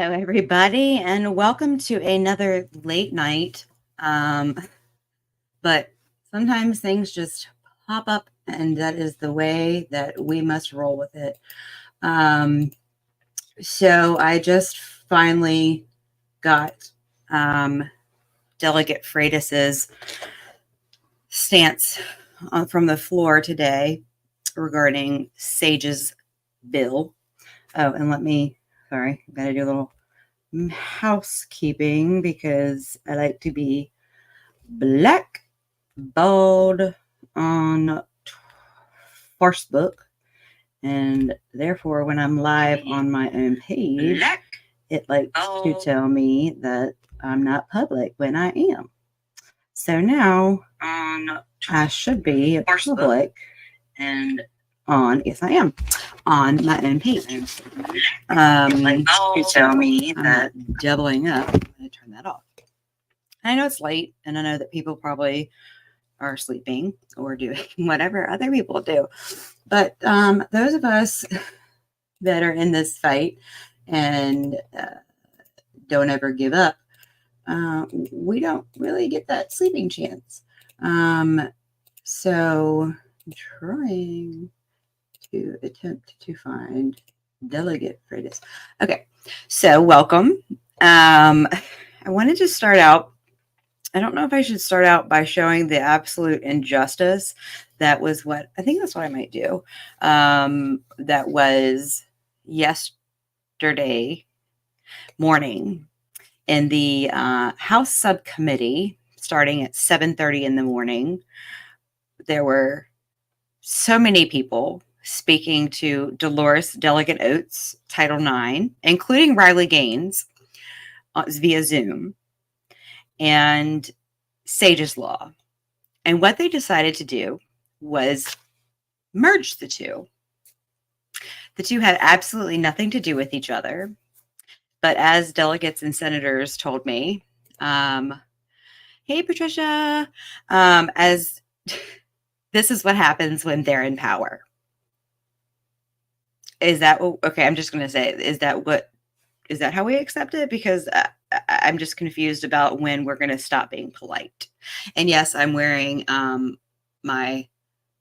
Hello, everybody, and welcome to another late night. But sometimes things just pop up, and that is the way that we must roll with it. So I just finally got Delegate Freitas's stance from the floor today regarding Sage's bill. Oh, and sorry, I've got to do a little housekeeping because I like to be black, bald on Facebook, and therefore when I'm live on my own page, it likes to tell me that I'm not public when I am. So now I should be public and yes, I am on my own page. To tell me that doubling up. I'm going to turn that off. I know it's late, and I know that people probably are sleeping or doing whatever other people do. But those of us that are in this fight and don't ever give up, we don't really get that sleeping chance. So I'm trying to attempt to find Delegate Freitas. Okay, so welcome. I wanted to start out. I don't know if I should start out by showing the absolute injustice. That's what I might do. That was yesterday morning in the House subcommittee, starting at 7:30 in the morning. There were so many people speaking to Dolores Delegate Oates, Title IX, including Riley Gaines via Zoom, and Sage's Law. And what they decided to do was merge the two. The two had absolutely nothing to do with each other. But as delegates and senators told me, hey, Patricia, as this is what happens when they're in power. Is that okay? I'm just going to say, is that how we accept it? Because I'm just confused about when we're going to stop being polite. And yes, I'm wearing my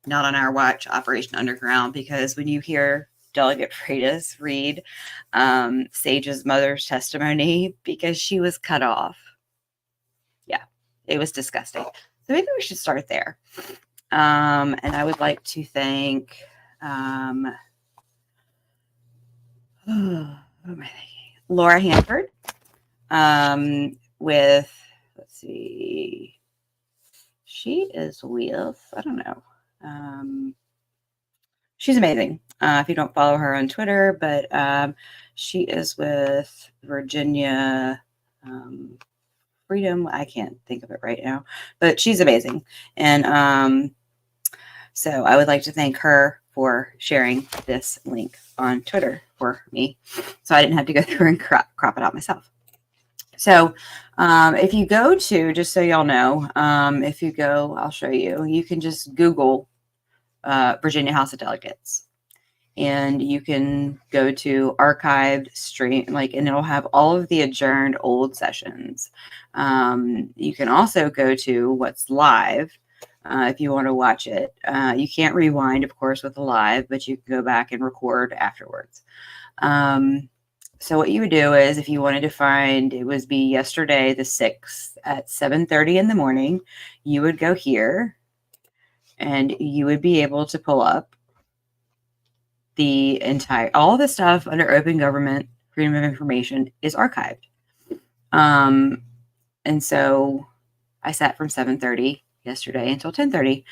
Not on Our Watch Operation Underground, because when you hear Delegate Freitas read Sage's mother's testimony, because she was cut off. Yeah, it was disgusting. So maybe we should start there. And I would like to thank Laura Hanford with, let's see, she is with, I don't know. She's amazing. If you don't follow her on Twitter, but she is with Virginia Freedom. I can't think of it right now, but she's amazing. And so I would like to thank her for sharing this link on Twitter for me, so I didn't have to go through and crop it out myself. So if you go to, just so y'all know, if you go, I'll show you, you can just Google Virginia House of Delegates, and you can go to archived stream, and it'll have all of the adjourned old sessions. You can also go to what's live. If you want to watch it, you can't rewind, of course, with the live, but you can go back and record afterwards. So what you would do is, if you wanted to find, it would be yesterday, the 6th at 7:30 in the morning, you would go here and you would be able to pull up all the stuff under open government, freedom of information is archived. And so I sat from 7:30 yesterday until 10:30.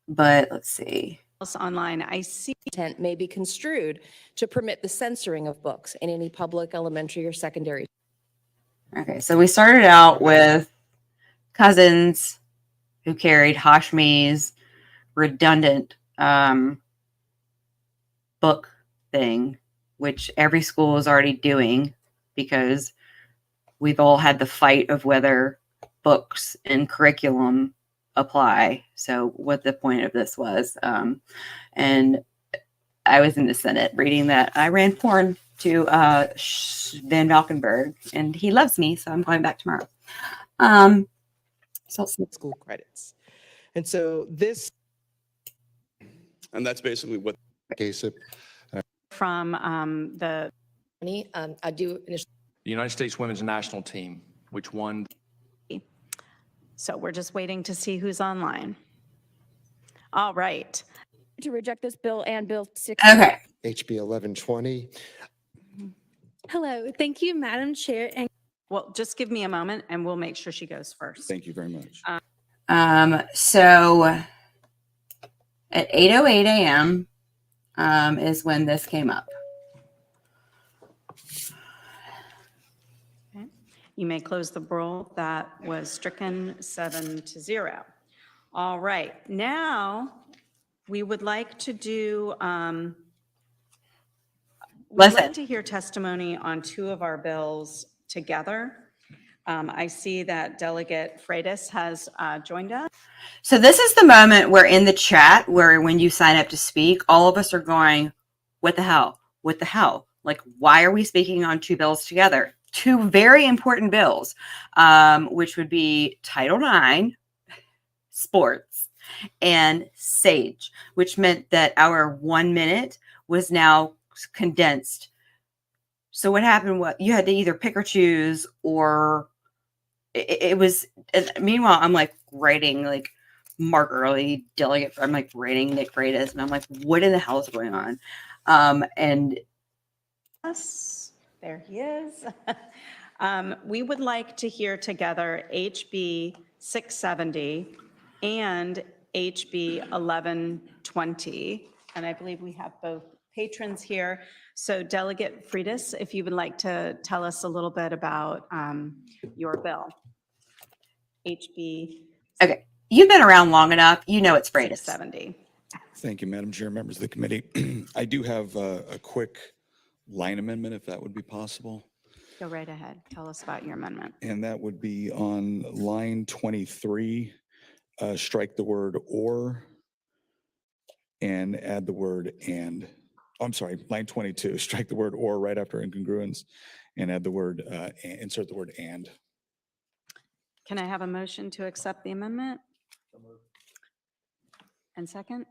But let's see. Online, I see Intent may be construed to permit the censoring of books in any public, elementary, or secondary. Okay, so we started out with Cousins, who carried Hashmi's redundant book thing, which every school is already doing, because we've all had the fight of whether books and curriculum apply. So what the point of this was. And I was in the Senate reading that Iran porn Van Valkenburg, and he loves me, so I'm going back tomorrow. So school credits. And so this. And that's basically what case it. From the I do initially. The United States women's national team, which won. So we're just waiting to see who's online. All right. To reject this bill and Bill 6. okay. HB 1120. Hello, thank you, Madam Chair. And Well, just give me a moment and we'll make sure she goes first. Thank you very much. So at 8:08 a.m. Is when this came up. Okay. You may close the roll. That was stricken 7-0. All right. Now we would like to do, we'd Listen. like to hear testimony on two of our bills together. I see that Delegate Freitas has joined us. So this is the moment where in the chat, where when you sign up to speak, all of us are going, what the hell? What the hell? Like, why are we speaking on two bills together? Two very important bills, which would be Title IX, sports, and SAGE, which meant that our 1 minute was now condensed. So what happened? What you had to either pick or choose, or it was. Meanwhile, I'm like writing like Mark Early, Delegate. I'm like writing Nick Freitas, and I'm like, what in the hell is going on? And Yes, there he is. We would like to hear together HB 670 and HB 1120. And I believe we have both patrons here. So Delegate Freitas, if you would like to tell us a little bit about your bill. HB okay, you've been around long enough. You know it's Freitas. 670. Thank you, Madam Chair, members of the committee. I do have a quick line amendment, if that would be possible. Go right ahead. Tell us about your amendment. And that would be on line 23, strike the word or and add the word and. I'm sorry, line 22, strike the word or right after incongruence and add the word, insert the word and. Can I have a motion to accept the amendment? And second?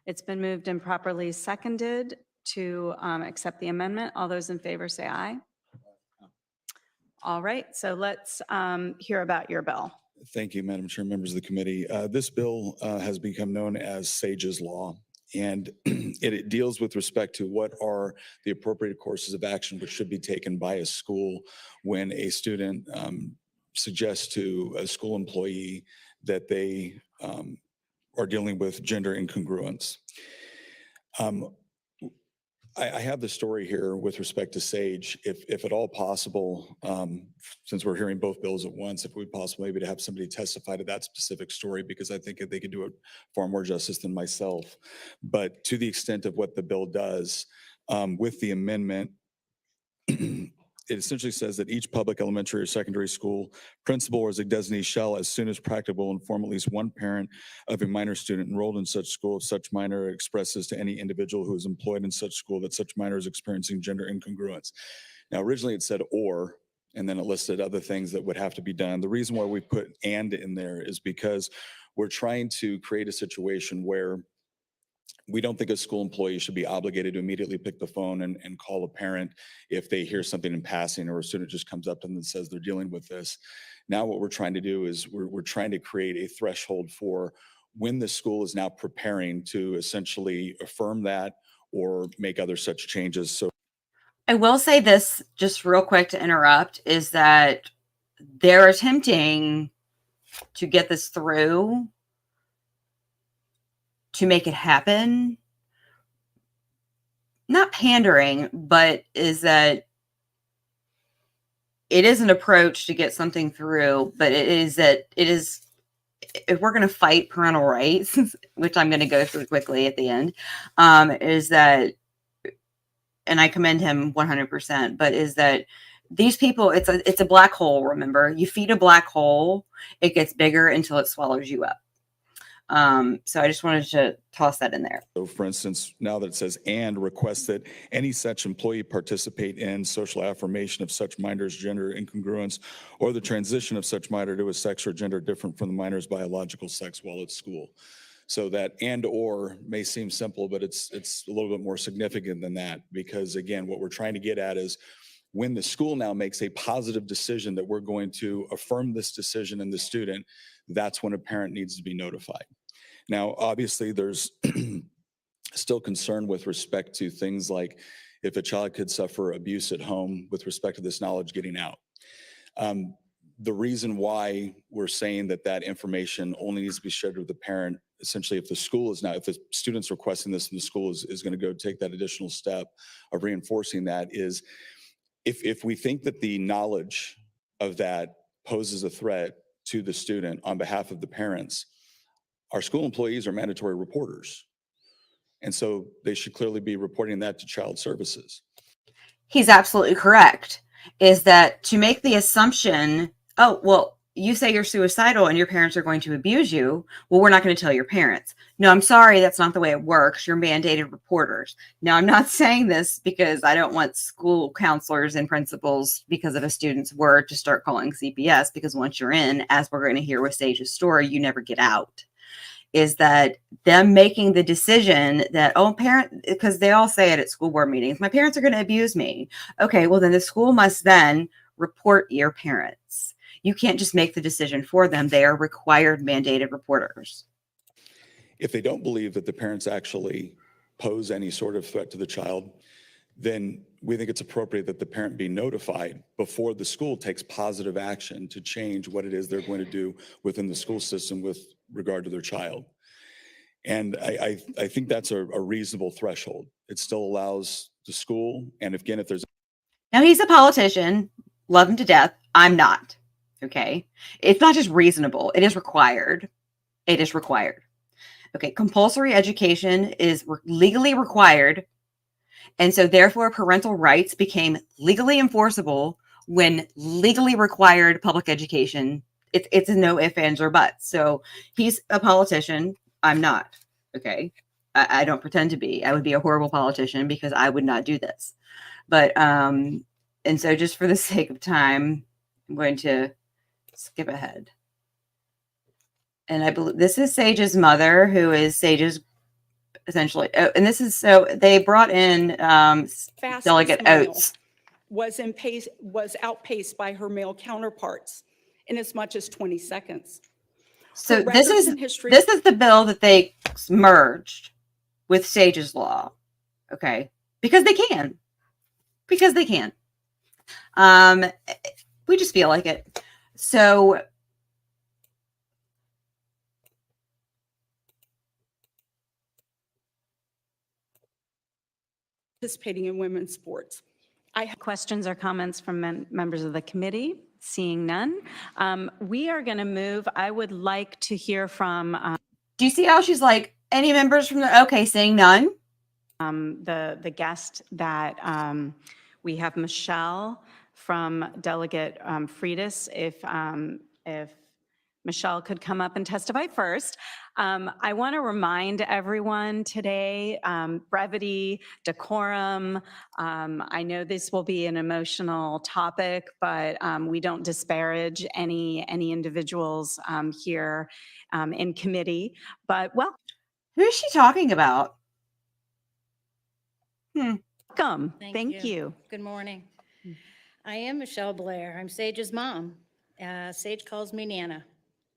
It's been moved and properly seconded to accept the amendment. All those in favor say aye. All right, so let's hear about your bill. Thank you, Madam Chair, members of the committee. This bill has become known as SAGE's Law, and it deals with respect to what are the appropriate courses of action which should be taken by a school when a student suggests to a school employee that they are dealing with gender incongruence. I have the story here with respect to SAGE. If at all possible, since we're hearing both bills at once, if it would be possible maybe to have somebody testify to that specific story, because I think they could do it far more justice than myself. But to the extent of what the bill does, with the amendment, it essentially says that each public elementary or secondary school principal or as a designee shall, as soon as practicable, inform at least one parent of a minor student enrolled in such school if such minor expresses to any individual who is employed in such school that such minor is experiencing gender incongruence. Now, originally it said or, and then it listed other things that would have to be done. The reason why we put and in there is because we're trying to create a situation where we don't think a school employee should be obligated to immediately pick the phone and call a parent if they hear something in passing or a student just comes up to them and says they're dealing with this. Now what we're trying to do is we're trying to create a threshold for when the school is now preparing to essentially affirm that or make other such changes. So I will say this just real quick to interrupt is that they're attempting to get this through to make it happen. Not pandering, but is that it is an approach to get something through, but it is if we're going to fight parental rights, which I'm going to go through quickly at the end, is that, and I commend him 100%, but is that these people, it's a black hole. Remember, you feed a black hole, it gets bigger until it swallows you up. So I just wanted to toss that in there. So for instance, now that it says and request that any such employee participate in social affirmation of such minor's gender incongruence or the transition of such minor to a sex or gender different from the minor's biological sex while at school. So that and or may seem simple, but it's a little bit more significant than that, because again, what we're trying to get at is when the school now makes a positive decision that we're going to affirm this decision in the student, that's when a parent needs to be notified. Now, obviously, there's still concern with respect to things like if a child could suffer abuse at home with respect to this knowledge getting out. The reason why we're saying that that information only needs to be shared with the parent, essentially if the school is not, if the student's requesting this and the school is going to go take that additional step of reinforcing that, is if we think that the knowledge of that poses a threat to the student on behalf of the parents, our school employees are mandatory reporters. And so they should clearly be reporting that to child services. He's absolutely correct. Is that to make the assumption, oh, well, you say you're suicidal and your parents are going to abuse you. Well, we're not going to tell your parents. No, I'm sorry. That's not the way it works. You're mandated reporters. Now, I'm not saying this because I don't want school counselors and principals, because of a student's word, to start calling CPS, because once you're in, as we're going to hear with Sage's story, you never get out. Is that them making the decision that, oh, parent, because they all say it at school board meetings, my parents are going to abuse me. Okay, well, then the school must then report your parents. You can't just make the decision for them. They are required mandated reporters. If they don't believe that the parents actually pose any sort of threat to the child, then we think it's appropriate that the parent be notified before the school takes positive action to change what it is they're going to do within the school system with regard to their child. And I think that's a reasonable threshold. It still allows the school, and again, if there's... Now, he's a politician, love him to death. I'm not. Okay. It's not just reasonable. It is required. It is required. Okay. Compulsory education is legally required. And so therefore parental rights became legally enforceable when legally required public education. It's a no ifs, ands, or buts. So he's a politician. I'm not. Okay. I don't pretend to be. I would be a horrible politician because I would not do this. But, and so just for the sake of time, I'm going to skip ahead. And I believe this is Sage's mother, who is Sage's essentially. And this is, so they brought in Delegate Oates. Was outpaced by her male counterparts in as much as 20 seconds. So this is the bill that they merged with Sage's law. Okay. Because they can. We just feel like it. So participating in women's sports. Questions or comments from members of the committee? Seeing none. We are going to move. I would like to hear from... do you see how she's like, any members from the... Okay, seeing none. The guest that we have Michelle from Delegate Freitas. If Michelle could come up and testify first. I want to remind everyone today, brevity, decorum. I know this will be an emotional topic, but we don't disparage any individuals here in committee. But well, who is she talking about? Welcome. Thank you. Good morning. I am Michelle Blair. I'm Sage's mom. Sage calls me Nana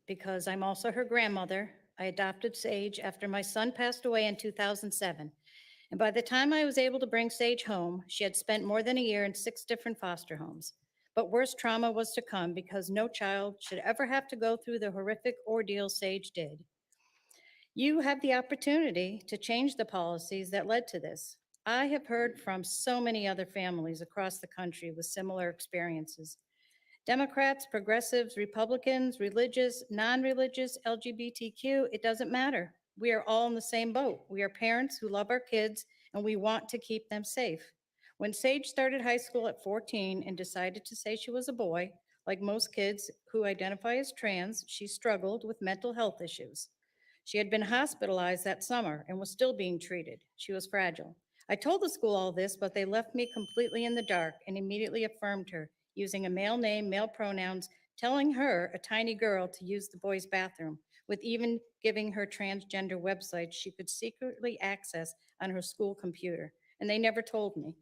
because I'm also her grandmother. I adopted Sage after my son passed away in 2007. And by the time I was able to bring Sage home, she had spent more than a year in 6 different foster homes. But worse trauma was to come because no child should ever have to go through the horrific ordeal Sage did. You have the opportunity to change the policies that led to this. I have heard from so many other families across the country with similar experiences. Democrats, progressives, Republicans, religious, non-religious, LGBTQ, it doesn't matter. We are all in the same boat. We are parents who love our kids and we want to keep them safe. When Sage started high school at 14 and decided to say she was a boy, like most kids who identify as trans, she struggled with mental health issues. She had been hospitalized that summer and was still being treated. She was fragile. I told the school all this, but they left me completely in the dark and immediately affirmed her, using a male name, male pronouns, telling her, a tiny girl, to use the boys' bathroom, with even giving her transgender website she could secretly access on her school computer. And they never told me.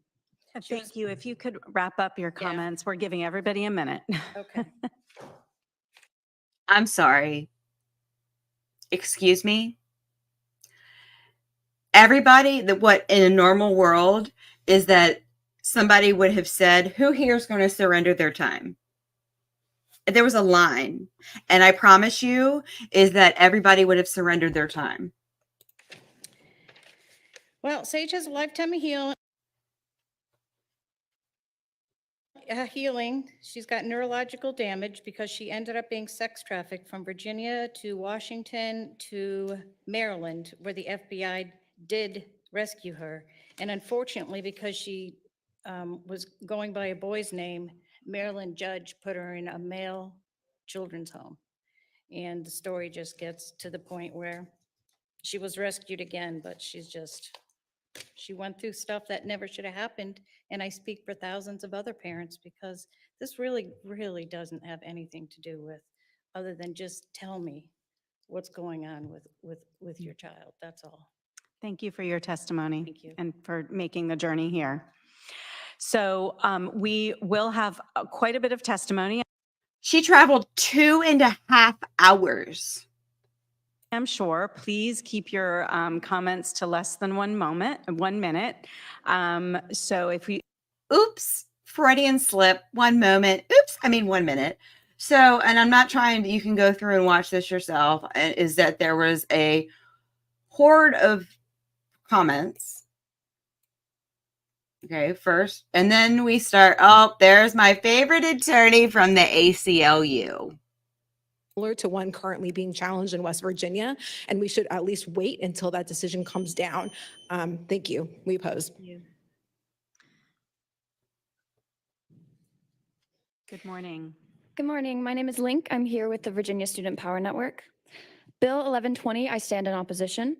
She was- Thank you. If you could wrap up your Yeah. comments, we're giving everybody a minute. Okay. I'm sorry. Excuse me. Everybody that what in a normal world is that somebody would have said, who here is going to surrender their time? There was a line, and I promise you is that everybody would have surrendered their time. Well, Sage has a lifetime of healing. She's got neurological damage because she ended up being sex trafficked from Virginia to Washington to Maryland, where the FBI did rescue her. And unfortunately, because she was going by a boy's name, Maryland judge put her in a male children's home. And the story just gets to the point where she was rescued again, but she went through stuff that never should have happened. And I speak for thousands of other parents because this really, really doesn't have anything to do with, other than just tell me what's going on with your child. That's all. Thank you for your testimony. Thank you. And for making the journey here. So we will have quite a bit of testimony, She traveled 2.5 hours. I'm sure. Please keep your comments to less than 1 minute. So if we, Oops, Freudian slip, 1 moment. Oops, I mean 1 minute. So, and I'm not trying to, you can go through and watch this yourself, is that there was a horde of comments. Okay, first, and then we start, oh, there's my favorite attorney from the ACLU. Similar to one currently being challenged in West Virginia, and we should at least wait until that decision comes down. Thank you. We oppose. good morning. Good morning. My name is Link. I'm here with the Virginia Student Power Network. Bill 1120, I stand in opposition.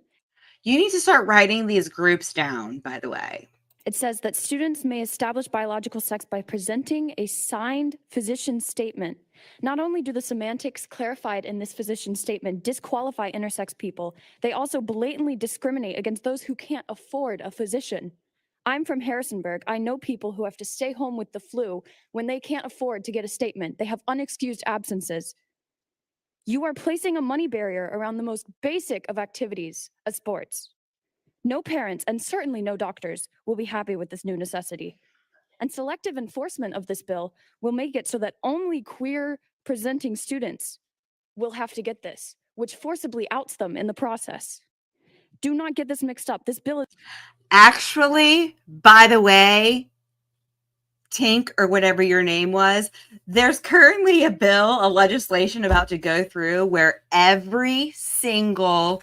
You need to start writing these groups down, by the way. It says that students may establish biological sex by presenting a signed physician statement. Not only do the semantics clarified in this physician statement disqualify intersex people, they also blatantly discriminate against those who can't afford a physician. I'm from Harrisonburg. I know people who have to stay home with the flu when they can't afford to get a statement. They have unexcused absences. You are placing a money barrier around the most basic of activities, as sports. No parents, and certainly no doctors, will be happy with this new necessity. And selective enforcement of this bill will make it so that only queer presenting students will have to get this, which forcibly outs them in the process. Do not get this mixed up. This bill is Actually, by the way, Tink or whatever your name was, there's currently a bill, a legislation about to go through where every single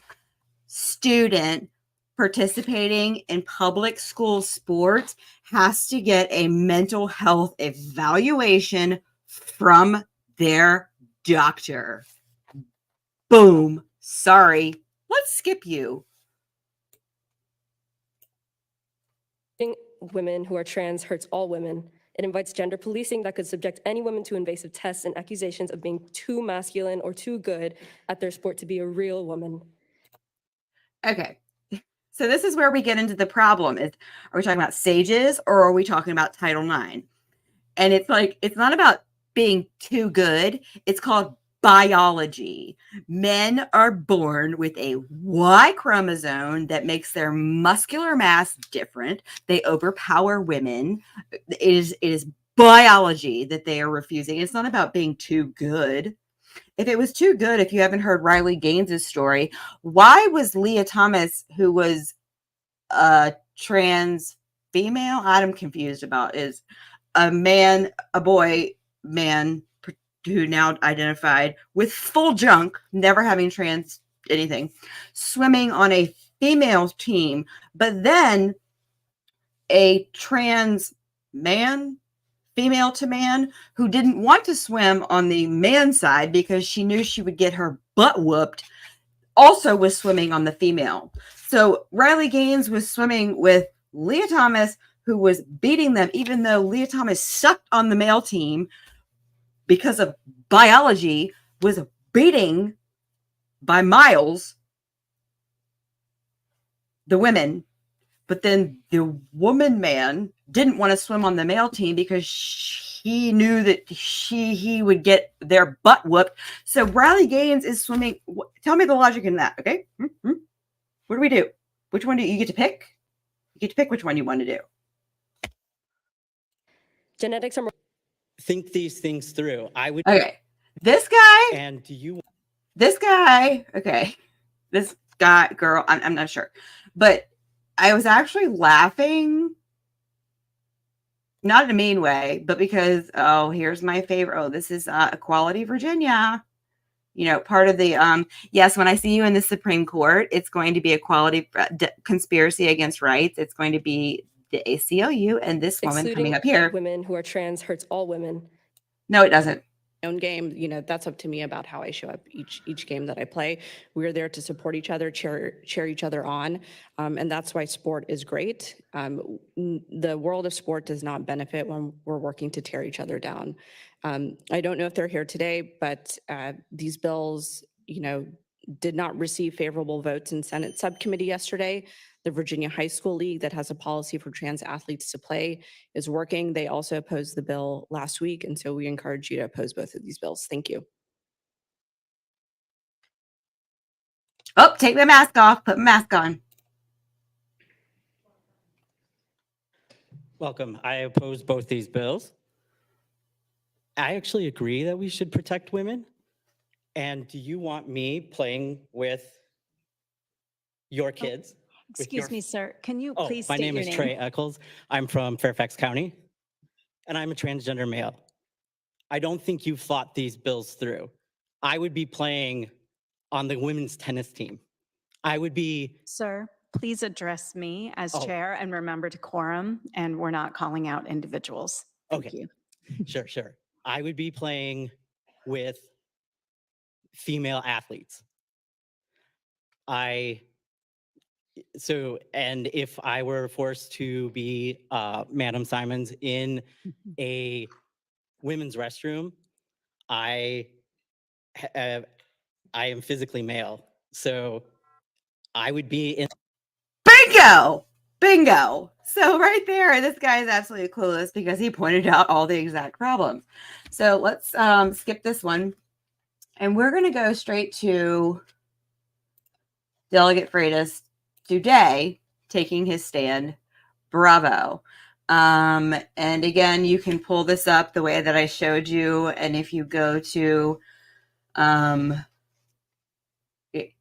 student participating in public school sports has to get a mental health evaluation from their doctor. Boom. Sorry. Let's skip you. Women who are trans hurts all women. It invites gender policing that could subject any woman to invasive tests and accusations of being too masculine or too good at their sport to be a real woman. Okay. So this is where we get into the problem. Are we talking about SAGES or are we talking about Title IX? And it's like, it's not about being too good. It's called biology. Men are born with a Y chromosome that makes their muscular mass different. They overpower women. It is biology that they are refusing. It's not about being too good. If it was too good, if you haven't heard Riley Gaines' story, why was Leah Thomas, who was a trans female, I'm confused about, is a boy man who now identified with full junk, never having trans anything, swimming on a female team, but then a trans man, female to man, who didn't want to swim on the man side because she knew she would get her butt whooped, also was swimming on the female. So Riley Gaines was swimming with Leah Thomas, who was beating them, even though Leah Thomas sucked on the male team because of biology, was beating by miles the women. But then the woman man didn't want to swim on the male team because he knew that he would get their butt whooped. So Riley Gaines is swimming. Tell me the logic in that, okay? Mm-hmm. What do we do? Which one do you get to pick? You get to pick which one you want to do. Genetics are. Think these things through. I would. Okay. This guy. And do you? This guy. Okay. This guy, girl. I'm not sure, but I was actually laughing, not in a mean way, but because, oh, here's my favorite. Oh, this is Equality Virginia. You know, part of the, yes, when I see you in the Supreme Court, it's going to be equality, conspiracy against rights. It's going to be the ACLU and this woman coming up here. Women who are trans hurts all women. No, it doesn't. Own game, you know, that's up to me about how I show up each game that I play. We're there to support each other, cheer each other on, and that's why sport is great. The world of sport does not benefit when we're working to tear each other down. I don't know if they're here today, but these bills, you know, did not receive favorable votes in Senate subcommittee yesterday. The Virginia High School League, that has a policy for trans athletes to play, is working. They also opposed the bill last week, and so we encourage you to oppose both of these bills. Thank you. Oh, take my mask off. Put my mask on. Welcome. I oppose both these bills. I actually agree that we should protect women. And do you want me playing with your kids? Excuse me, sir. Can you please My state name your is name? Trey Eccles. I'm from Fairfax County, and I'm a transgender male. I don't think you've thought these bills through. I would be playing on the women's tennis team. I would be... Sir, please address me as chair and remember decorum, and we're not calling out individuals. Thank you. Sure. I would be playing with female athletes. And if I were forced to be Madam Simons in a women's restroom, I am physically male, so I would be in. Bingo. So right there, this guy is absolutely clueless because he pointed out all the exact problems. So let's skip this one. And we're going to go straight to Delegate Freitas today, taking his stand. Bravo. And again, you can pull this up the way that I showed you. And if you go to,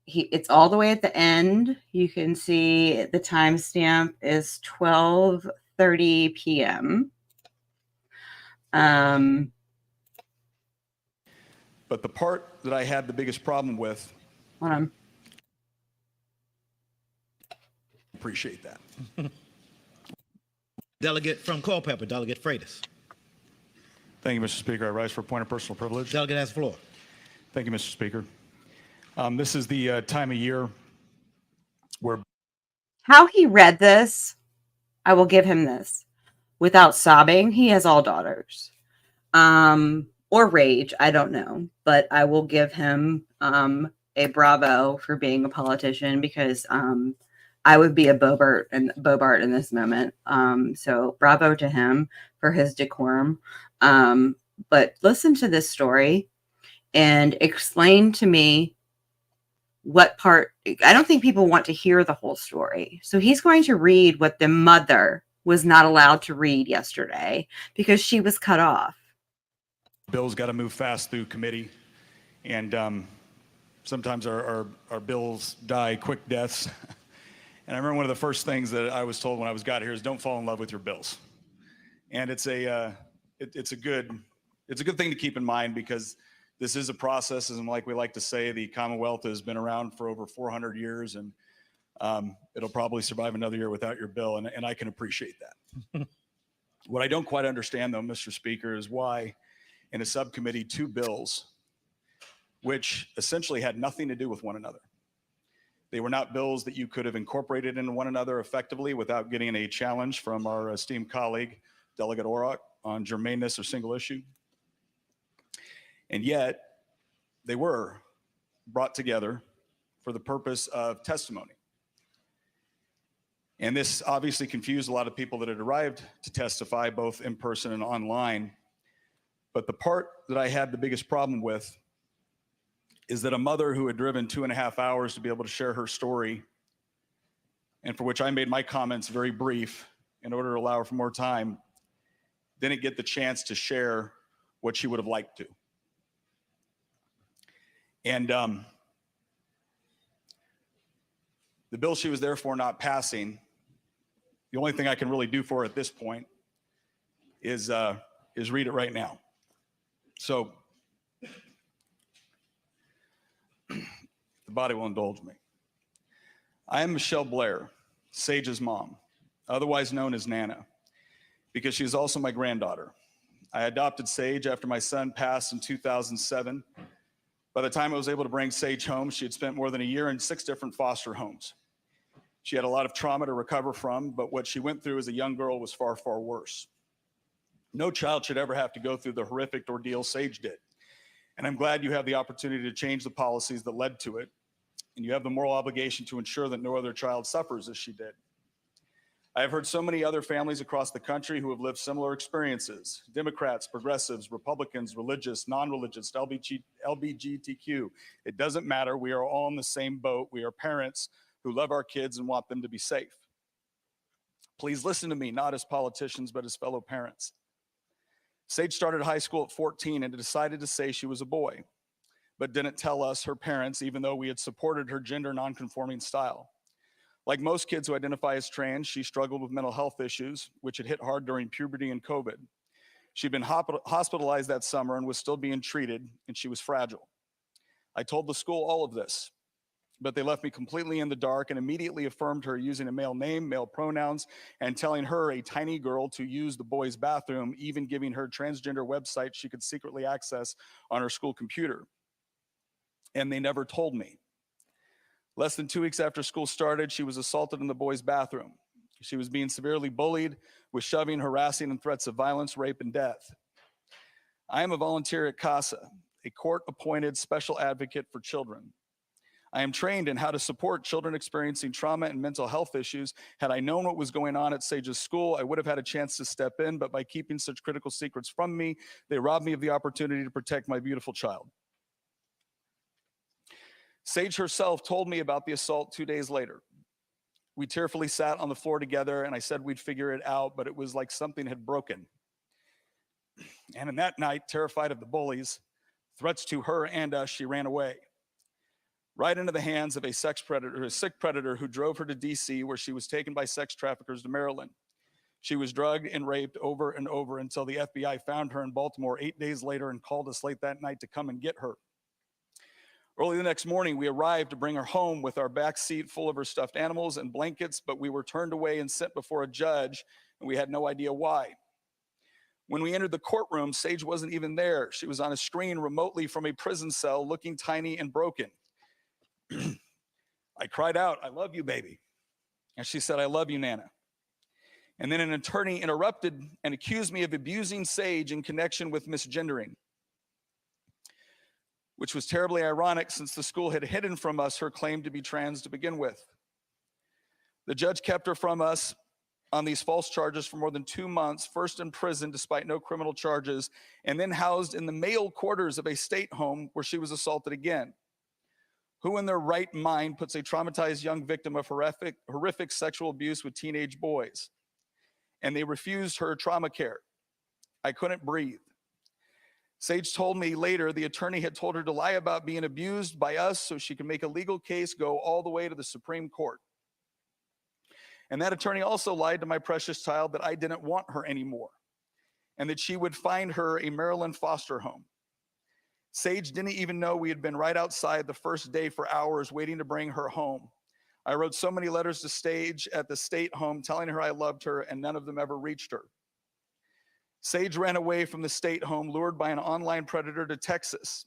it's all the way at the end. You can see the timestamp is 12:30 p.m. But the part that I had the biggest problem with, Hold on. Appreciate that. Delegate from Culpeper, Delegate Freitas. Thank you, Mr. Speaker. I rise for a point of personal privilege. Delegate has the floor. Thank you, Mr. Speaker. This is the time of year where... How he read this, I will give him this. Without sobbing, he has all daughters. Or rage, I don't know. But I will give him a bravo for being a politician because I would be a Bobart in this moment. So bravo to him for his decorum. But listen to this story and explain to me what part. I don't think people want to hear the whole story. So he's going to read what the mother was not allowed to read yesterday because she was cut off. Bills got to move fast through committee. And sometimes our bills die quick deaths. And I remember one of the first things that I was told when I got here is don't fall in love with your bills. And it's a good thing to keep in mind because this is a process, and like we like to say, the Commonwealth has been around for over 400 years, and it'll probably survive another year without your bill, and I can appreciate that. What I don't quite understand, though, Mr. Speaker, is why in a subcommittee, two bills, which essentially had nothing to do with one another, They were not bills that you could have incorporated into one another effectively without getting a challenge from our esteemed colleague, Delegate Orrock, on germaneness or single issue. And yet, they were brought together for the purpose of testimony. And this obviously confused a lot of people that had arrived to testify, both in person and online. But the part that I had the biggest problem with is that a mother who had driven 2.5 hours to be able to share her story, and for which I made my comments very brief in order to allow her for more time, didn't get the chance to share what she would have liked to. And the bill she was therefore not passing, the only thing I can really do for her at this point is read it right now. So the body will indulge me. I am Michelle Blair, Sage's mom, otherwise known as Nana, because she is also my granddaughter. I adopted Sage after my son passed in 2007. By the time I was able to bring Sage home, she had spent more than a year in 6 different foster homes. She had a lot of trauma to recover from, but what she went through as a young girl was far, far worse. No child should ever have to go through the horrific ordeal Sage did. And I'm glad you have the opportunity to change the policies that led to it. And you have the moral obligation to ensure that no other child suffers as she did. I have heard so many other families across the country who have lived similar experiences. Democrats, progressives, Republicans, religious, non-religious, LGBTQ. It doesn't matter. We are all in the same boat. We are parents who love our kids and want them to be safe. Please listen to me, not as politicians, but as fellow parents. Sage started high school at 14 and decided to say she was a boy, but didn't tell us, her parents, even though we had supported her gender nonconforming style. Like most kids who identify as trans, she struggled with mental health issues, which had hit hard during puberty and COVID. She'd been hospitalized that summer and was still being treated, and she was fragile. I told the school all of this, but they left me completely in the dark and immediately affirmed her using a male name, male pronouns, and telling her, a tiny girl, to use the boys' bathroom, even giving her transgender website she could secretly access on her school computer. And they never told me. Less than 2 weeks after school started, she was assaulted in the boys' bathroom. She was being severely bullied with shoving, harassing, and threats of violence, rape, and death. I am a volunteer at CASA, a court-appointed special advocate for children. I am trained in how to support children experiencing trauma and mental health issues. Had I known what was going on at Sage's school, I would have had a chance to step in, but by keeping such critical secrets from me, they robbed me of the opportunity to protect my beautiful child. Sage herself told me about the assault 2 days later. We tearfully sat on the floor together, and I said we'd figure it out, but it was like something had broken. And in that night, terrified of the bullies, threats to her and us, she ran away, right into the hands of a sick predator who drove her to DC, where she was taken by sex traffickers to Maryland. She was drugged and raped over and over until the FBI found her in Baltimore 8 days later and called us late that night to come and get her. Early the next morning, we arrived to bring her home with our back seat full of her stuffed animals and blankets, but we were turned away and sent before a judge, and we had no idea why. When we entered the courtroom, Sage wasn't even there. She was on a screen remotely from a prison cell, looking tiny and broken. I cried out, "I love you, baby." And she said, "I love you, Nana." And then an attorney interrupted and accused me of abusing Sage in connection with misgendering, which was terribly ironic since the school had hidden from us her claim to be trans to begin with. The judge kept her from us on these false charges for more than 2 months, first in prison despite no criminal charges, and then housed in the male quarters of a state home where she was assaulted again. Who in their right mind puts a traumatized young victim of horrific sexual abuse with teenage boys? And they refused her trauma care. I couldn't breathe. Sage told me later the attorney had told her to lie about being abused by us so she could make a legal case go all the way to the Supreme Court. And that attorney also lied to my precious child that I didn't want her anymore and that she would find her a Maryland foster home. Sage didn't even know we had been right outside the first day for hours waiting to bring her home. I wrote so many letters to Sage at the state home telling her I loved her, and none of them ever reached her. Sage ran away from the state home, lured by an online predator to Texas.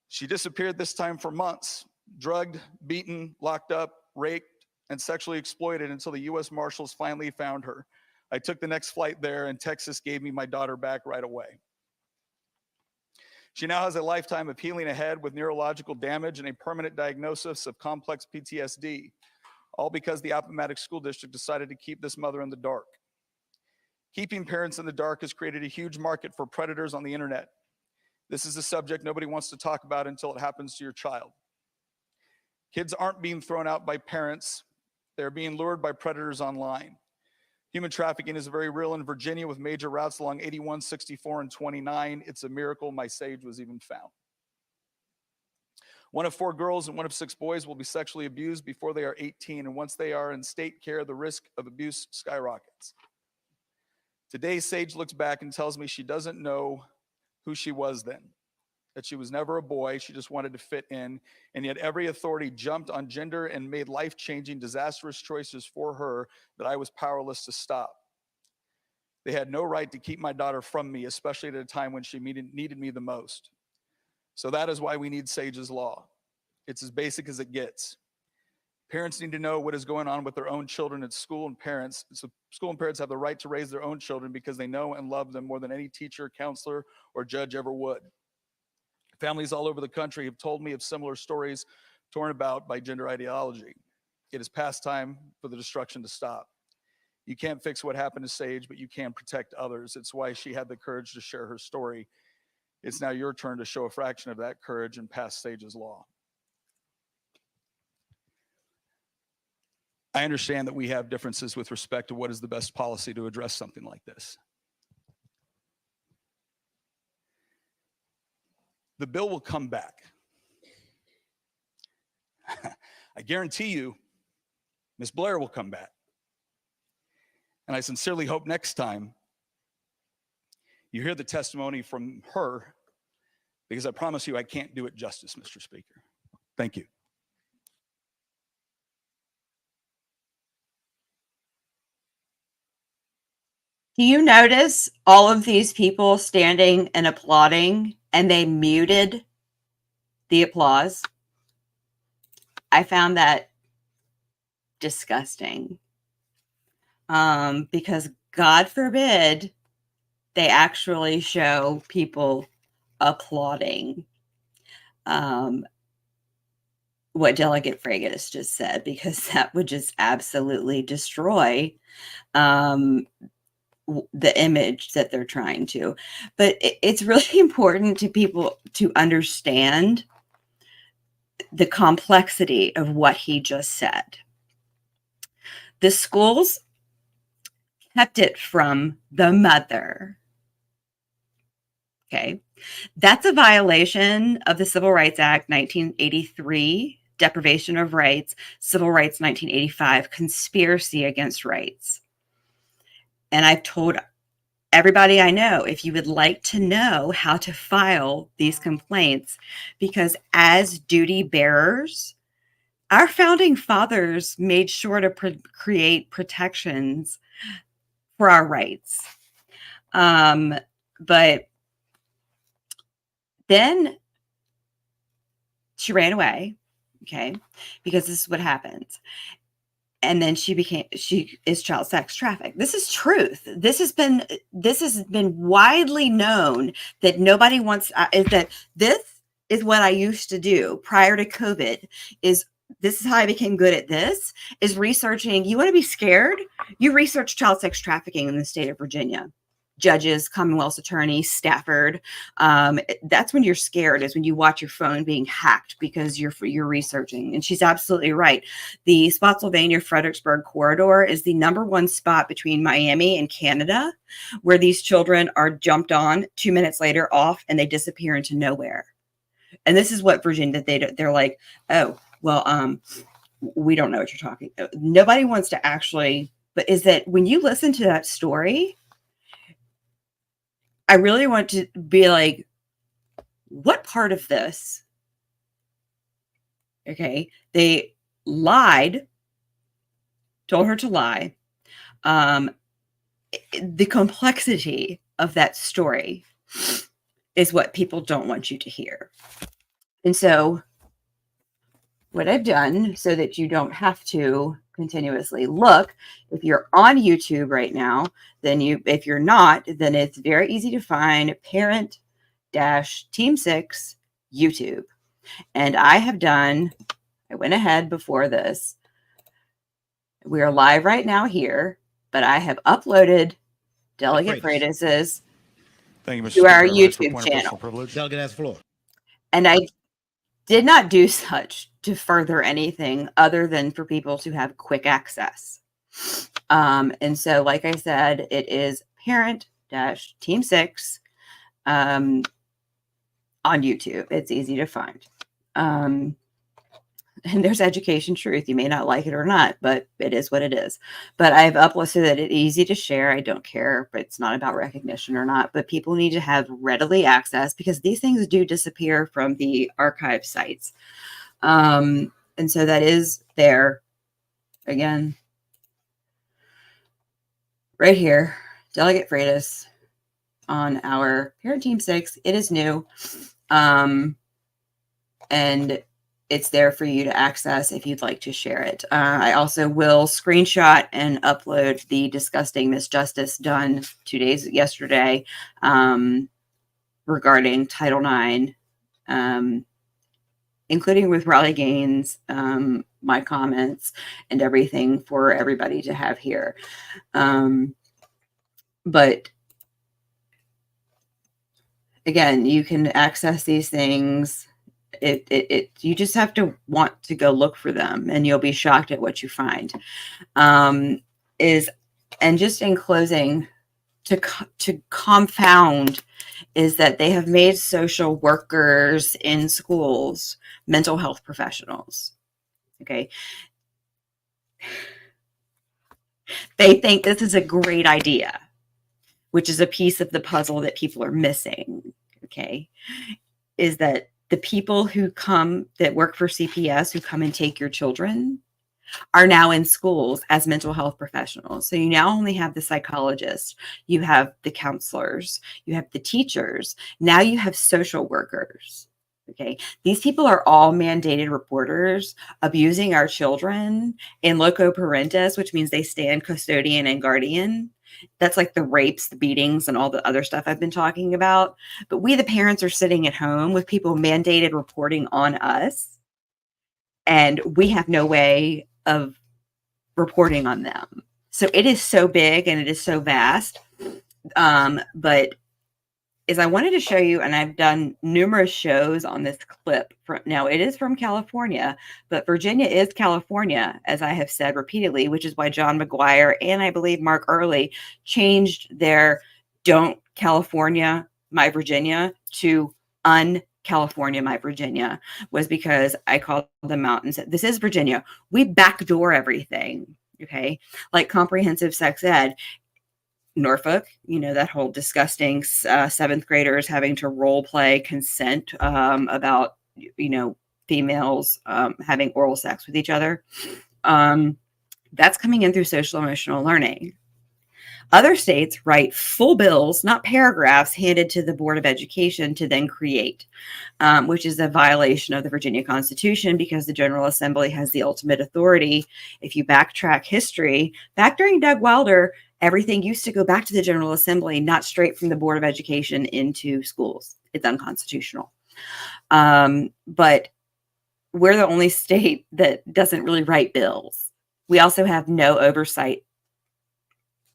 She disappeared this time for months, drugged, beaten, locked up, raped, and sexually exploited until the U.S. Marshals finally found her. I took the next flight there, and Texas gave me my daughter back right away. She now has a lifetime of healing ahead with neurological damage and a permanent diagnosis of complex PTSD, all because the Appomattox School District decided to keep this mother in the dark. Keeping parents in the dark has created a huge market for predators on the internet. This is a subject nobody wants to talk about until it happens to your child. Kids aren't being thrown out by parents. They're being lured by predators online. Human trafficking is very real in Virginia with major routes along 81, 64, and 29. It's a miracle my Sage was even found. 1 of 4 girls and 1 of 6 boys will be sexually abused before they are 18, and once they are in state care, the risk of abuse skyrockets. Today, Sage looks back and tells me she doesn't know who she was then, that she was never a boy, she just wanted to fit in, and yet every authority jumped on gender and made life-changing, disastrous choices for her that I was powerless to stop. They had no right to keep my daughter from me, especially at a time when she needed me the most. So that is why we need Sage's Law. It's as basic as it gets. Parents need to know what is going on with their own children at school, and parents have the right to raise their own children because they know and love them more than any teacher, counselor, or judge ever would. Families all over the country have told me of similar stories torn about by gender ideology. It is past time for the destruction to stop. You can't fix what happened to Sage, but you can protect others. It's why she had the courage to share her story. It's now your turn to show a fraction of that courage and pass Sage's Law. I understand that we have differences with respect to what is the best policy to address something like this. The bill will come back. I guarantee you, Ms. Blair will come back. And I sincerely hope next time you hear the testimony from her, because I promise you I can't do it justice, Mr. Speaker. Thank you. Do you notice all of these people standing and applauding, and they muted the applause? I found that disgusting. Because God forbid they actually show people applauding what Delegate Freitas just said, because that would just absolutely destroy the image that they're trying to. But it's really important to people to understand the complexity of what he just said. The schools kept it from the mother. Okay. That's a violation of the Civil Rights Act 1983, deprivation of rights, Civil Rights 1985, conspiracy against rights. And I've told everybody I know, if you would like to know how to file these complaints, because as duty bearers, our founding fathers made sure to create protections for our rights. But then she ran away, okay, because this is what happens. And then she is child sex trafficked. This is truth. This has been widely known that nobody wants, is that this is what I used to do prior to COVID. This is how I became good at this, is researching. You want to be scared? You research child sex trafficking in the state of Virginia. Judges, Commonwealth's attorneys, Stafford. That's when you're scared, is when you watch your phone being hacked because you're researching. And she's absolutely right. The Spotsylvania-Fredericksburg corridor is the #1 spot between Miami and Canada, where these children are jumped on 2 minutes later off, and they disappear into nowhere. And this is what Virginia, they're like, oh, well, we don't know what you're talking about. Nobody wants to actually, but is that when you listen to that story, I really want to be like, what part of this? Okay. They lied, told her to lie. The complexity of that story is what people don't want you to hear. And so what I've done so that you don't have to continuously look. If you're on YouTube right now, then if you're not, then it's very easy to find Parent Team 6 YouTube. And I went ahead before this. We are live right now here, but I have uploaded Delegate Freitas's Thank you, Mr. to our Speaker. I rise for YouTube point of personal channel. privilege. Delegate has the floor. And I did not do such to further anything other than for people to have quick access. And so, like I said, it is Parent Team 6 on YouTube. It's easy to find. And there's education truth. You may not like it or not, but it is what it is. But I've uploaded it. It's easy to share. I don't care if it's not about recognition or not, but people need to have readily access because these things do disappear from the archive sites. And so that is there again, right here, Delegate Freitas on our Parent Team 6. It is new. And it's there for you to access if you'd like to share it. I also will screenshot and upload the disgusting misjustice done yesterday regarding Title IX, including with Raleigh Gaines, my comments and everything for everybody to have here. But again, you can access these things. You just have to want to go look for them, and you'll be shocked at what you find. And just in closing, to confound is that they have made social workers in schools mental health professionals. Okay. They think this is a great idea, which is a piece of the puzzle that people are missing. Okay. Is that the people that work for CPS who come and take your children are now in schools as mental health professionals. So you now only have the psychologists, you have the counselors, you have the teachers. Now you have social workers. Okay. These people are all mandated reporters abusing our children in loco parentis, which means they stand custodian and guardian. That's like the rapes, the beatings, and all the other stuff I've been talking about. But we, the parents, are sitting at home with people mandated reporting on us, and we have no way of reporting on them. So it is so big and it is so vast. But is I wanted to show you, and I've done numerous shows on this clip. Now, it is from California, but Virginia is California, as I have said repeatedly, which is why John McGuire and I believe Mark Early changed their "Don't California My Virginia" to "Un-California My Virginia," was because I called the mountains. This is Virginia. We backdoor everything, okay? Like comprehensive sex ed. Norfolk, that whole disgusting seventh graders having to role play consent about, females having oral sex with each other. That's coming in through social emotional learning. Other states write full bills, not paragraphs, handed to the Board of Education to then create, which is a violation of the Virginia Constitution because the General Assembly has the ultimate authority. If you backtrack history, back during Doug Wilder, everything used to go back to the General Assembly, not straight from the Board of Education into schools. It's unconstitutional. But we're the only state that doesn't really write bills. We also have no oversight,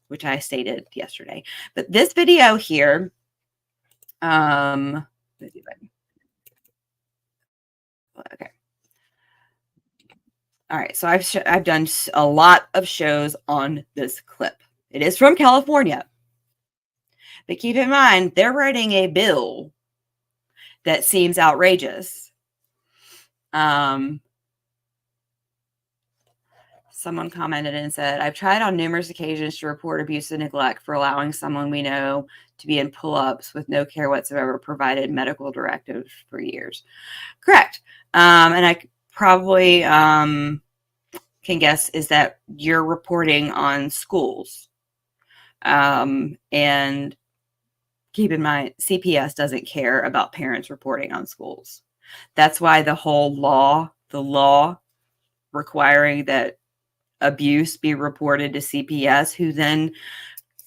which I stated yesterday. But this video here, okay. All right, so I've done a lot of shows on this clip. It is from California. But keep in mind, they're writing a bill that seems outrageous. Someone commented and said, "I've tried on numerous occasions to report abuse and neglect for allowing someone we know to be in pull-ups with no care whatsoever, provided medical directives for years." Correct. And I probably can guess is that you're reporting on schools. And keep in mind, CPS doesn't care about parents reporting on schools. That's why the whole law the law requiring that abuse be reported to CPS, who then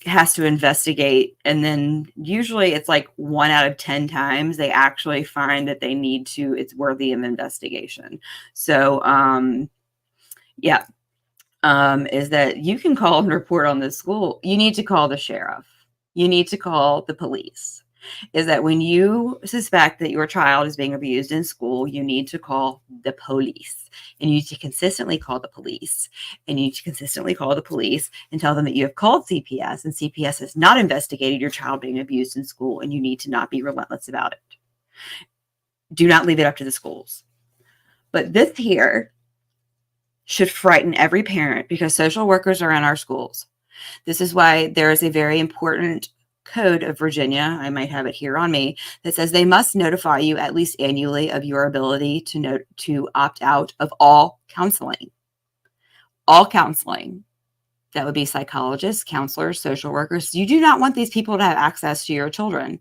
has to investigate. And then usually it's like 1 out of 10 times they actually find that they need to, it's worthy of investigation. So, yeah, is that you can call and report on the school. You need to call the sheriff. You need to call the police. Is that when you suspect that your child is being abused in school, you need to call the police, and you need to consistently call the police, and you need to consistently call the police and tell them that you have called CPS and CPS has not investigated your child being abused in school, and you need to not be relentless about it. Do not leave it up to the schools. But this here should frighten every parent, because social workers are in our schools. This is why there is a very important code of Virginia, I might have it here on me, that says they must notify you at least annually of your ability to opt out of all counseling. All counseling. That would be psychologists, counselors, social workers. You do not want these people to have access to your children.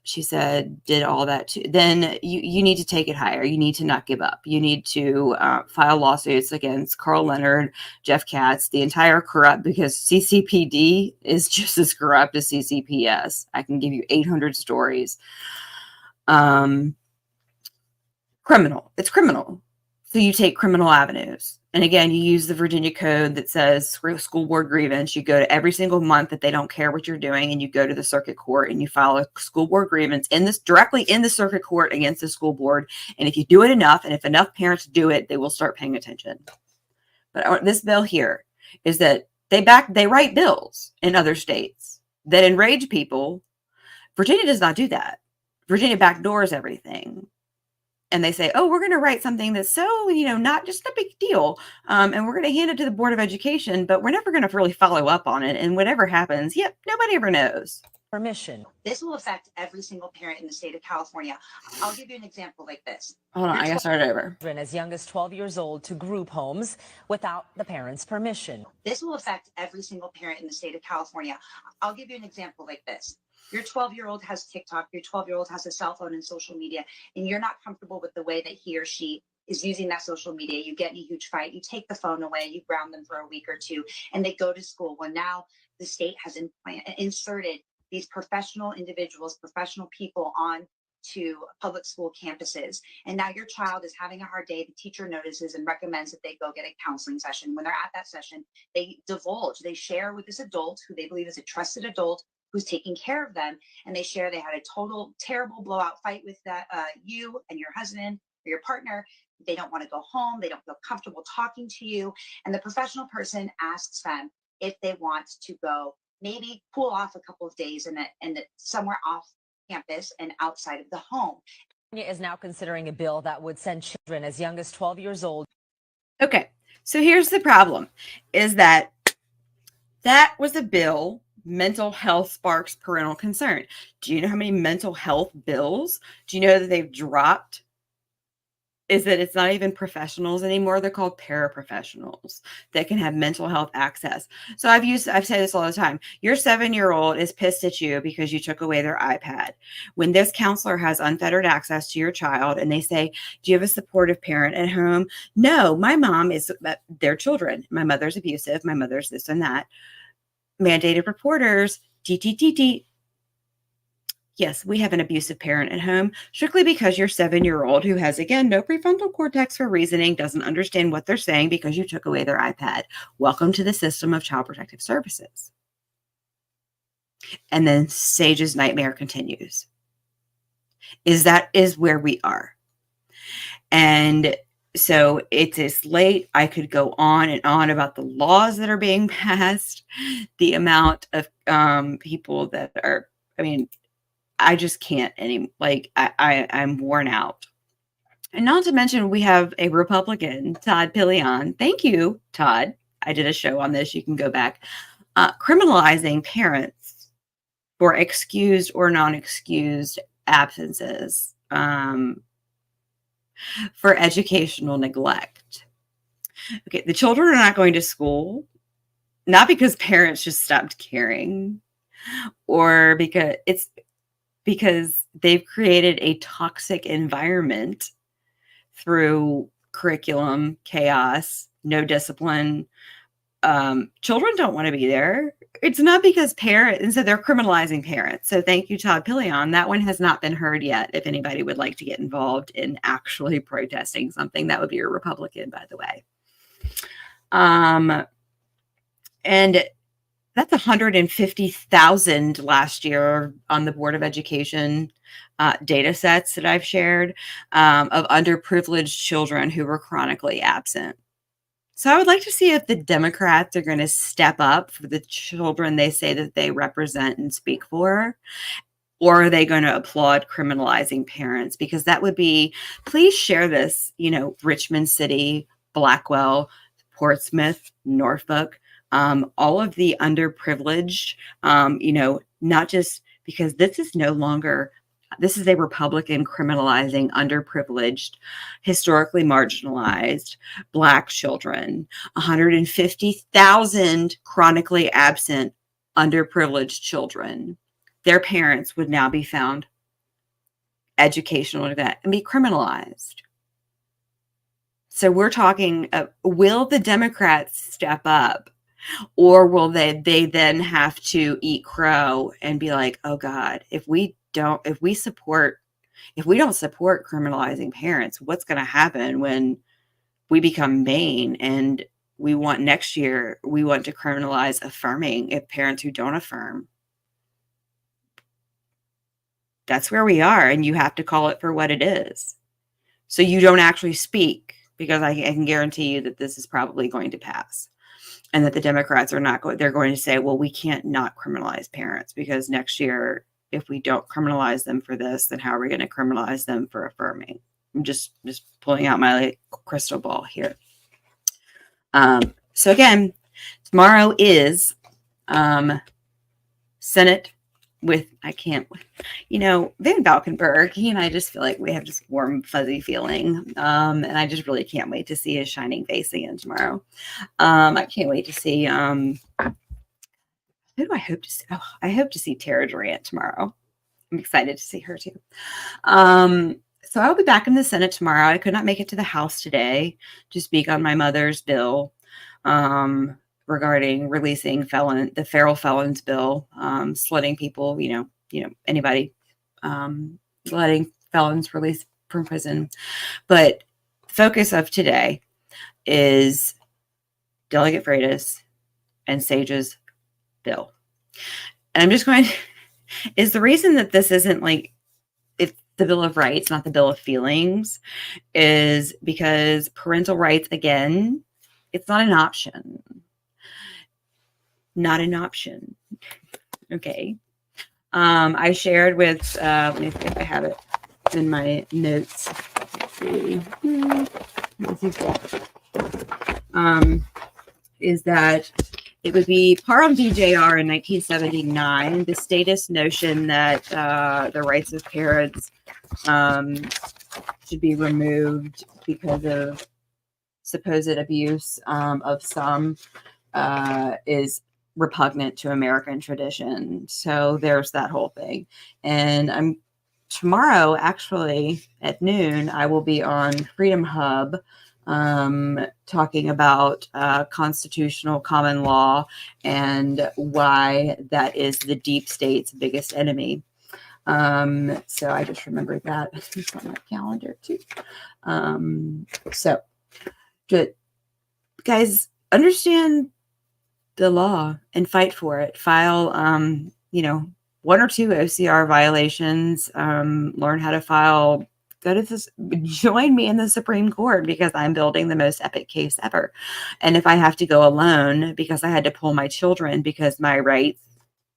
She said, did all that too. Then you need to take it higher. You need to not give up. You need to file lawsuits against Carl Leonard, Jeff Katz, the entire corrupt, because CCPD is just as corrupt as CCPS. I can give you 800 stories. Criminal. It's criminal. So you take criminal avenues. And again, you use the Virginia code that says school board grievance. You go to every single month that they don't care what you're doing, and you go to the circuit court and you file a school board grievance directly in the circuit court against the school board. And if you do it enough, and if enough parents do it, they will start paying attention. But this bill here is that they write bills in other states that enrage people. Virginia does not do that. Virginia backdoors everything. And they say, oh, we're going to write something that's so, not just a big deal. And we're going to hand it to the Board of Education, but we're never going to really follow up on it. And whatever happens, nobody ever knows. Permission. This will affect every single parent in the state of California. I'll give you an example like this. Hold on, I got to start over. Children as young as 12 years old to group homes without the parents' permission. This will affect every single parent in the state of California. I'll give you an example like this. Your 12-year-old has TikTok, your 12-year-old has a cell phone and social media, and you're not comfortable with the way that he or she is using that social media. You get in a huge fight, you take the phone away, you ground them for a week or two, and they go to school. Well, now the state has inserted these professional individuals, professional people on to public school campuses. And now your child is having a hard day. The teacher notices and recommends that they go get a counseling session. When they're at that session, they share with this adult who they believe is a trusted adult who's taking care of them. And they share they had a total terrible blowout fight with you and your husband or your partner. They don't want to go home. They don't feel comfortable talking to you. And the professional person asks them if they want to go maybe cool off a couple of days and somewhere off campus and outside of the home. California is now considering a bill that would send children as young as 12 years old. Okay, so here's the problem, is that was a bill. Mental health sparks parental concern. Do you know how many mental health bills? Do you know that they've dropped? Is that it's not even professionals anymore. They're called paraprofessionals that can have mental health access. So I've said this all the time. Your 7-year-old is pissed at you because you took away their iPad. When this counselor has unfettered access to your child and they say, do you have a supportive parent at home? No, my mom is their children. My mother's abusive. My mother's this and that. Mandated reporters, DTTT. Yes, we have an abusive parent at home, strictly because your 7-year-old, who has, again, no prefrontal cortex for reasoning, doesn't understand what they're saying because you took away their iPad. Welcome to the system of Child Protective Services. And then Sage's nightmare continues. That is where we are. And so it is late. I could go on and on about the laws that are being passed, the amount of people that are, I just can't anymore. I'm worn out. And not to mention, we have a Republican, Todd Pillion. Thank you, Todd. I did a show on this. You can go back. Criminalizing parents for excused or non-excused absences. For educational neglect. Okay, the children are not going to school, not because parents just stopped caring, or because they've created a toxic environment through curriculum, chaos, no discipline. Children don't want to be there. It's not because parents, and so they're criminalizing parents. So thank you, Todd Pillion. That one has not been heard yet. If anybody would like to get involved in actually protesting something, that would be a Republican, by the way. And that's 150,000 last year on the Board of Education data sets that I've shared of underprivileged children who were chronically absent. So I would like to see if the Democrats are going to step up for the children they say that they represent and speak for, or are they going to applaud criminalizing parents? Because that would be, please share this, Richmond City, Blackwell, Portsmouth, Norfolk, all of the underprivileged, not just because this is no longer, this is a Republican criminalizing underprivileged, historically marginalized Black children, 150,000 chronically absent, underprivileged children. Their parents would now be found educational and be criminalized. So we're talking, will the Democrats step up, or will they then have to eat crow and be like, oh God, if we don't support criminalizing parents, what's going to happen when we become Maine and we want to criminalize affirming if parents who don't affirm? That's where we are, and you have to call it for what it is. So you don't actually speak, because I can guarantee you that this is probably going to pass, and that the Democrats are not going, they're going to say, well, we can't not criminalize parents, because next year, if we don't criminalize them for this, then how are we going to criminalize them for affirming? I'm just pulling out my crystal ball here. So again, tomorrow is Senate with, Van Valkenburg. He and I just feel like we have this warm, fuzzy feeling. And I just really can't wait to see his shining face again tomorrow. I can't wait to see, who do I hope to see? Oh, I hope to see Tara Durant tomorrow. I'm excited to see her too. So I'll be back in the Senate tomorrow. I could not make it to the House today to speak on my mother's bill regarding releasing the feral felons bill, letting people, anybody, letting felons release from prison. But the focus of today is Delegate Freitas and Sage's bill. And I'm just going to, is the reason that this isn't it's the Bill of Rights, not the Bill of Feelings, is because parental rights, again, it's not an option. Not an option. Okay. I shared with, let me see if I have it in my notes. Let's see. Is that it would be Parham DJR in 1979, the statist notion that the rights of parents should be removed because of supposed abuse of some is repugnant to American tradition. So there's that whole thing. And tomorrow, actually at noon, I will be on Freedom Hub talking about constitutional common law and why that is the deep state's biggest enemy. So I just remembered that. It's on my calendar too. So guys, understand the law and fight for it. File, 1 or 2 OCR violations, learn how to file. Join me in the Supreme Court, because I'm building the most epic case ever. And if I have to go alone because I had to pull my children because my rights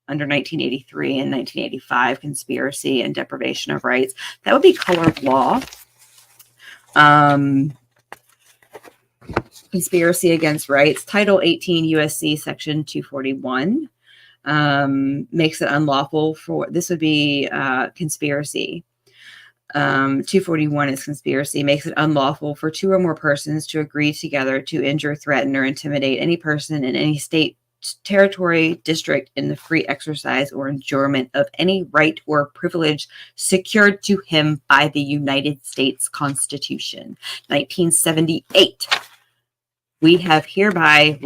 under 1983 and 1985, conspiracy and deprivation of rights, that would be color of law. Conspiracy against rights, Title 18 USC Section 241 makes it unlawful for, this would be conspiracy. 241 is conspiracy, makes it unlawful for 2 or more persons to agree together to injure, threaten, or intimidate any person in any state territory, district in the free exercise or enjoyment of any right or privilege secured to him by the United States Constitution. 1978. We have hereby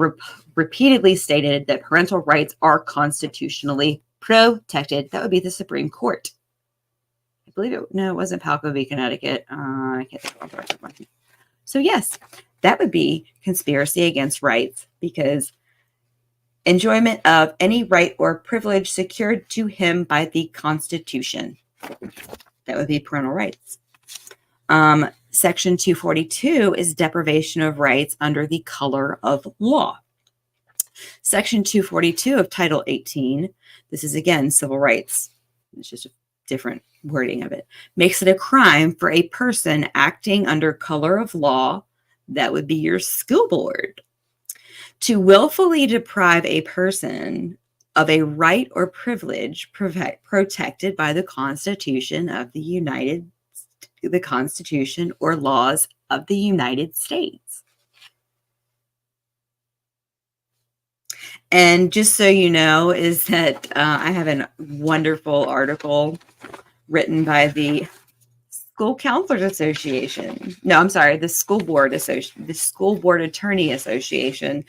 repeatedly stated that parental rights are constitutionally protected. That would be the Supreme Court. I believe it. No, it wasn't Palco v. Connecticut. I can't think of it. So yes, that would be conspiracy against rights, because enjoyment of any right or privilege secured to him by the Constitution. That would be parental rights. Section 242 is deprivation of rights under the color of law. Section 242 of Title 18, this is again civil rights. It's just a different wording of it. Makes it a crime for a person acting under color of law, that would be your school board, to willfully deprive a person of a right or privilege protected by the Constitution of the Constitution or laws of the United States. And just so you know, is that I have a wonderful article written by the School Counselors Association. No, I'm sorry, the School Board Attorney Association.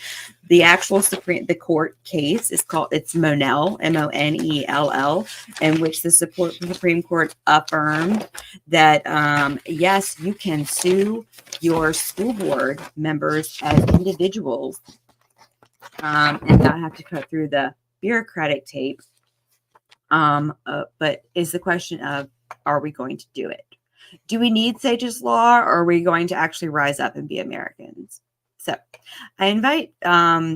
The actual the court case is called, it's Monell, Monell, in which the Supreme Court affirmed that yes, you can sue your school board members as individuals and not have to cut through the bureaucratic tape. But is the question of, are we going to do it? Do we need Sage's Law, or are we going to actually rise up and be Americans? So I invite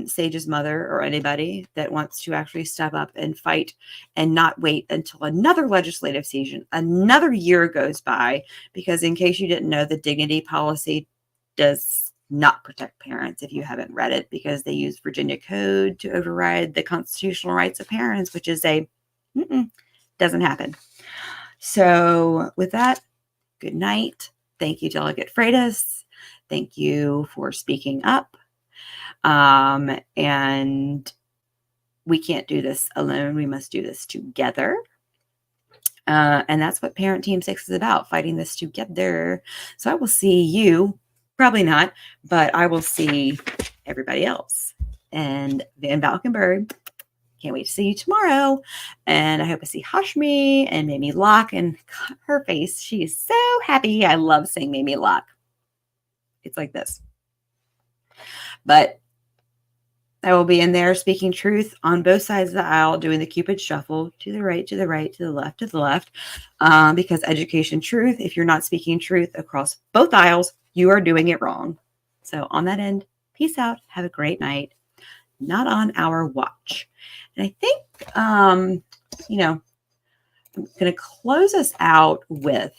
Sage's mother or anybody that wants to actually step up and fight and not wait until another legislative season, another year goes by, because in case you didn't know, the dignity policy does not protect parents if you haven't read it, because they use Virginia code to override the constitutional rights of parents, which is doesn't happen. So with that, good night. Thank you, Delegate Freitas. Thank you for speaking up. And we can't do this alone. We must do this together. And that's what Parent Team 6 is about, fighting this together. So I will see you, probably not, but I will see everybody else. And Van Valkenburg, can't wait to see you tomorrow. And I hope I see Hashmi and Mamie Locke, and her face. She is so happy. I love seeing Mamie Locke. It's like this. But I will be in there speaking truth on both sides of the aisle, doing the Cupid shuffle, to the right, to the right, to the left, to the left. Because education truth, if you're not speaking truth across both aisles, you are doing it wrong. So on that end, peace out. Have a great night. Not on our watch. And I think, I'm going to close us out with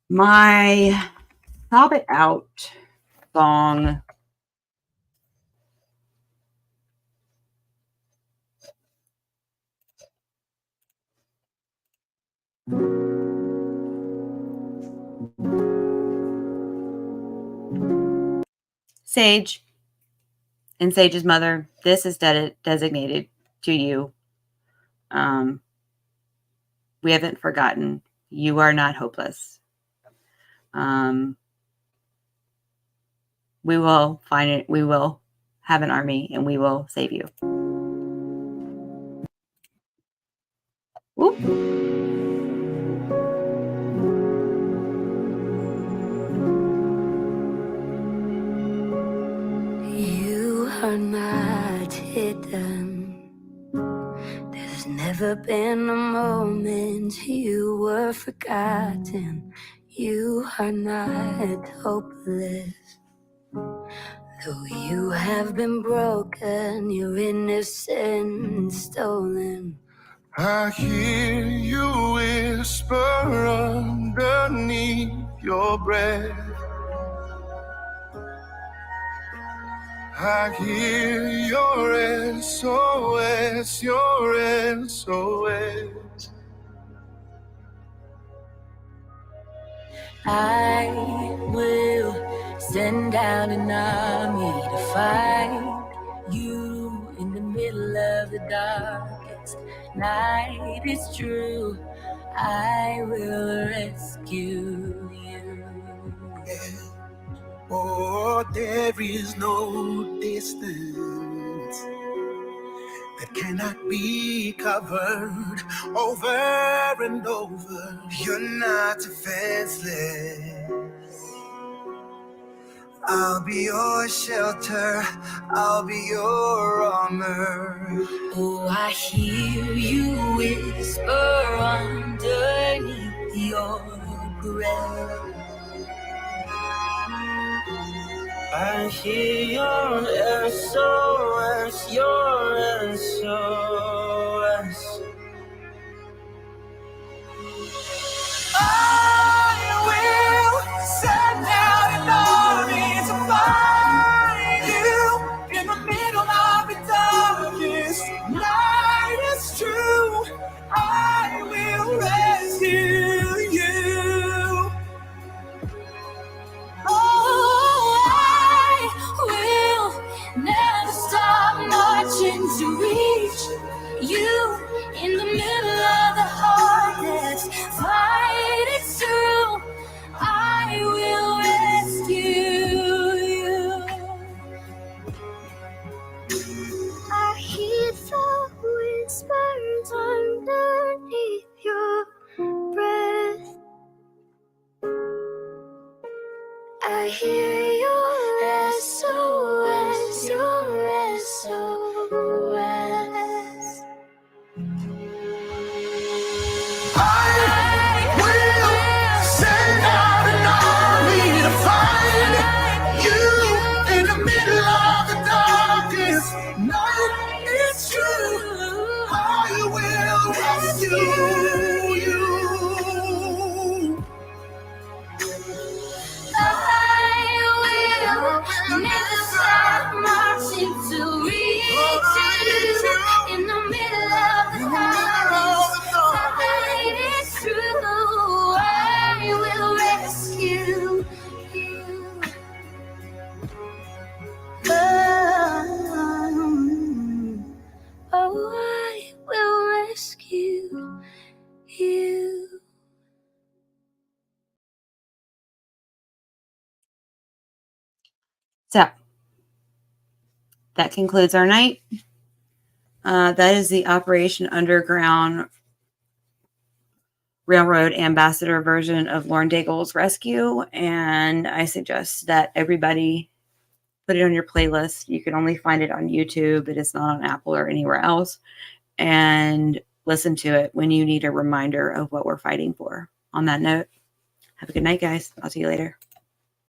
my Sob It Out song. Sage and Sage's mother, this is designated to you. We haven't forgotten. You are not hopeless. We will find it. We will have an army, and we will save you. Whoop. You are not hidden. There's never been a moment you were forgotten. You are not hopeless. Though you have been broken, your innocence stolen. I hear you whisper underneath your breath. I hear your SOS, your SOS. I will send out an army to find you in the middle of the darkest night. It's true, I will rescue you. Oh, there is no distance that cannot be covered over and over. You're not defenseless. I'll be your shelter, I'll be your armor. Oh, I hear you whisper underneath your breath. I hear your SOS, your SOS. I will send out an army to find you in the middle of the darkest night. It's true, I will rescue you. Oh, I will never stop marching to reach you in the middle of the hardest fight. It's true, I will rescue you. I hear the whispers underneath your breath. I hear your SOS, your SOS. I will send out an army to find you in the middle of the darkest night. It's true, I will rescue you. I will never stop marching to reach you in the middle of the fight. It's true, I will rescue you. Oh, I will rescue you. So that concludes our night. That is the Operation Underground Railroad Ambassador version of Lauren Daigle's Rescue. And I suggest that everybody put it on your playlist. You can only find it on YouTube. It is not on Apple or anywhere else. And listen to it when you need a reminder of what we're fighting for. On that note, have a good night, guys. I'll see you later.